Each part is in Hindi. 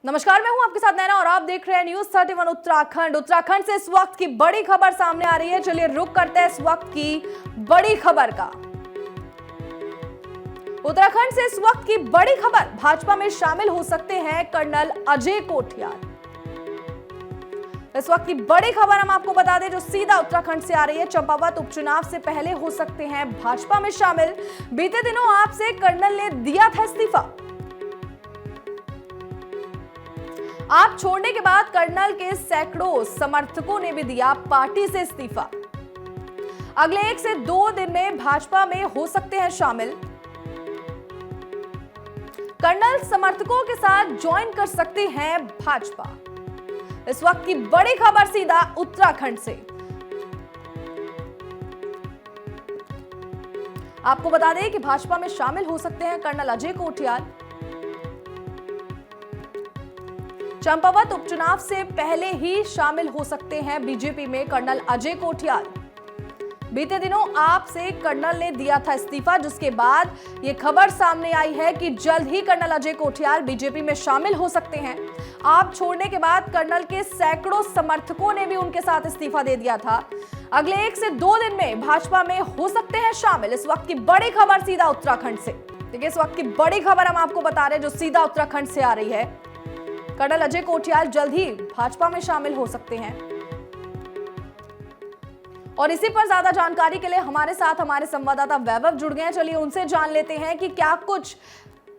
नमस्कार, मैं हूं आपके साथ नैना और आप देख रहे हैं न्यूज 31 उत्तराखंड। उत्तराखंड से इस वक्त की बड़ी खबर सामने आ रही है। चलिए रुक करते हैं इस वक्त की बड़ी खबर का। उत्तराखंड से इस वक्त की बड़ी खबर, भाजपा में शामिल हो सकते हैं कर्नल अजय कोठियाल। इस वक्त की बड़ी खबर हम आपको बता दें जो सीधा उत्तराखंड से आ रही है। चंपावत उपचुनाव से पहले हो सकते हैं भाजपा में शामिल। बीते दिनों आपसे कर्नल ने दिया था इस्तीफा। आप छोड़ने के बाद कर्नल के सैकड़ों समर्थकों ने भी दिया पार्टी से इस्तीफा। अगले 1 से 2 दिन में भाजपा में हो सकते हैं शामिल। कर्नल समर्थकों के साथ ज्वाइन कर सकते हैं भाजपा। इस वक्त की बड़ी खबर सीधा उत्तराखंड से। आपको बता दें कि भाजपा में शामिल हो सकते हैं कर्नल अजय कोठियाल। चंपावत उपचुनाव से पहले ही शामिल हो सकते हैं बीजेपी में कर्नल अजय कोठियाल। बीते दिनों आपसे कर्नल ने दिया था इस्तीफा, जिसके बाद यह खबर सामने आई है कि जल्द ही कर्नल अजय कोठियाल बीजेपी में शामिल हो सकते हैं। आप छोड़ने के बाद कर्नल के सैकड़ों समर्थकों ने भी उनके साथ इस्तीफा दे दिया था। अगले 1 से 2 दिन में भाजपा में हो सकते हैं शामिल। इस वक्त की बड़ी खबर सीधा उत्तराखंड से। देखिए, इस वक्त की बड़ी खबर हम आपको बता रहे हैं जो सीधा उत्तराखंड से आ रही है। कर्नल अजय कोठियाल जल्द ही भाजपा में शामिल हो सकते हैं। और इसी पर ज्यादा जानकारी के लिए हमारे साथ हमारे संवाददाता वैभव जुड़ गए हैं। चलिए उनसे जान लेते हैं कि क्या कुछ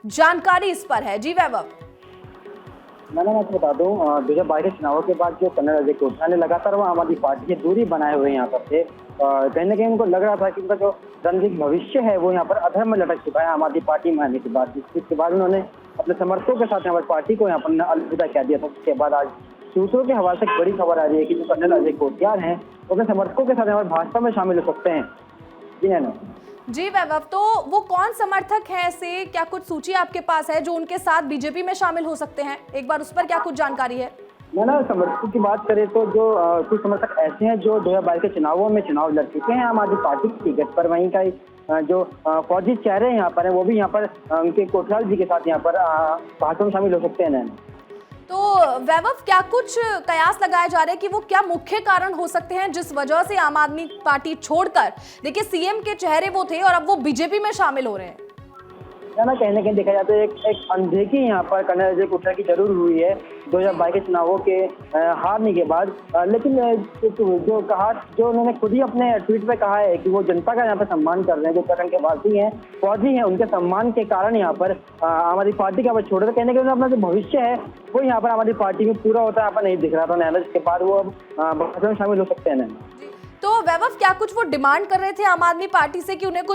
जानकारी इस पर है। जी वैभव। मैं आपको बता दूं, 2022 के चुनावों के बाद जो कर्नल अजय कोठियाल ने लगातार वो आम आदमी पार्टी से दूरी बनाए हुए यहाँ पर थे। कहीं ना कहीं उनको लग रहा था कि उनका जो राजनीतिक भविष्य है वो यहाँ पर अधर में लटक चुका है आम आदमी पार्टी में आने के बाद। इसके बाद उन्होंने अपने समर्थकों के साथ यहाँ पर पार्टी को यहाँ पर अलविदा कह दिया था। उसके बाद आज सूत्रों के हवाले से बड़ी खबर आ रही है कि जो कर्नल अजय कोठियाल हैं वो अपने समर्थकों के साथ यहाँ पर भाजपा में शामिल हो सकते हैं। जी नैना। जी वैभव, तो वो कौन समर्थक हैं ऐसे, क्या कुछ सूची आपके पास है जो उनके साथ बीजेपी में शामिल हो सकते हैं? एक बार उस पर क्या कुछ जानकारी है? ना समर्थकों की बात करें तो जो कुछ समर्थक ऐसे हैं जो 2022 के चुनावों में चुनाव लड़ चुके हैं आम आदमी पार्टी की टिकट पर। वहीं का जो फौजी चेहरे यहाँ पर हैं वो भी यहाँ पर उनके कोठियाल जी के साथ यहाँ पर भाजपा में शामिल हो सकते हैं। तो वैभव, क्या कुछ कयास लगाए जा रहे हैं कि वो क्या मुख्य कारण हो सकते हैं जिस वजह से आम आदमी पार्टी छोड़कर, देखिए सीएम के चेहरे वो थे और अब वो बीजेपी में शामिल हो रहे हैं? ना कहीं ना कहीं देखा जाता है एक अनदेखी यहाँ पर कर्नल अजय कोठियाल की जरूर हुई है 2022 के चुनावों के हारने के बाद। लेकिन जो उन्होंने खुद ही अपने ट्वीट पे कहा है कि वो जनता का यहाँ पर सम्मान कर रहे हैं, जो उत्तराखंड के वासी हैं, फौजी हैं, उनके सम्मान के कारण यहाँ पर आम आदमी पार्टी का छोड़ रहे। कहने के अपना जो भविष्य है वो यहाँ पर आम आदमी पार्टी में पूरा होता है यहाँ पर नहीं दिख रहा था नैना, जिसके बाद वो अब भाजपा में शामिल हो सकते हैं नैना। तो वैभव, क्या कुछ वो डिमांड कर रहे थे आम आदमी पार्टी से कि उन्हें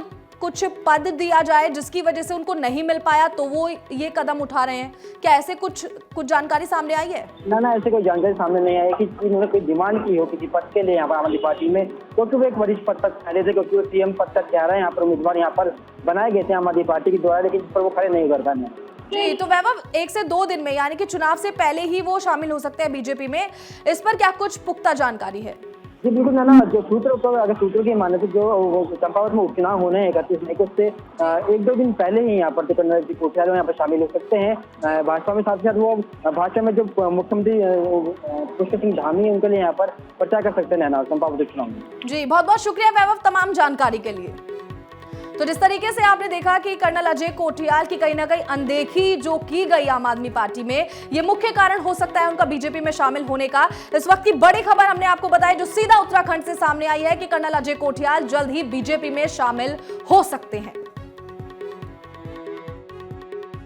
कुछ पद दिया जाए जिसकी वजह से उनको नहीं मिल पाया, तो वो ये कदम उठा रहे हैं? क्या ऐसे कुछ जानकारी सामने आई है? ना ऐसे कोई जानकारी सामने नहीं आई कि उन्होंने कोई डिमांड की हो किसी पद के लिए यहाँ पर आम आदमी पार्टी में, क्योंकि वो एक वरिष्ठ पद तक पहले थे, क्योंकि वो सीएम पद तक कह रहे हैं यहाँ पर उम्मीदवार यहाँ पर बनाए गए थे आम आदमी पार्टी के द्वारा, लेकिन इस पर वो खड़े नहीं कर पाए। जी, तो वैभव 1 से 2 दिन में यानी कि चुनाव से पहले ही वो शामिल हो सकते हैं बीजेपी में। इस पर क्या कुछ पुख्ता जानकारी है? जी बिल्कुल ना जो सूत्रों की माने तो जो चंपावत में उपचुनाव होने हैं 31 मई को, उससे 1-2 दिन पहले ही यहाँ पर कर्नल अजय कोठियाल यहाँ पर शामिल हो सकते हैं भाजपा में। साथ ही साथ वो भाजपा में जो मुख्यमंत्री पुष्कर सिंह धामी है उनके लिए यहाँ पर प्रचार कर सकते हैं चंपावत उपचुनाव में। जी, बहुत बहुत शुक्रिया वैभव तमाम जानकारी के लिए। तो जिस तरीके से आपने देखा कि कर्नल अजय कोठियाल की कहीं ना कहीं अनदेखी जो की गई आम आदमी पार्टी में, ये मुख्य कारण हो सकता है उनका बीजेपी में शामिल होने का। इस वक्त की बड़ी खबर हमने आपको बताई जो सीधा उत्तराखंड से सामने आई है कि कर्नल अजय कोठियाल जल्द ही बीजेपी में शामिल हो सकते हैं।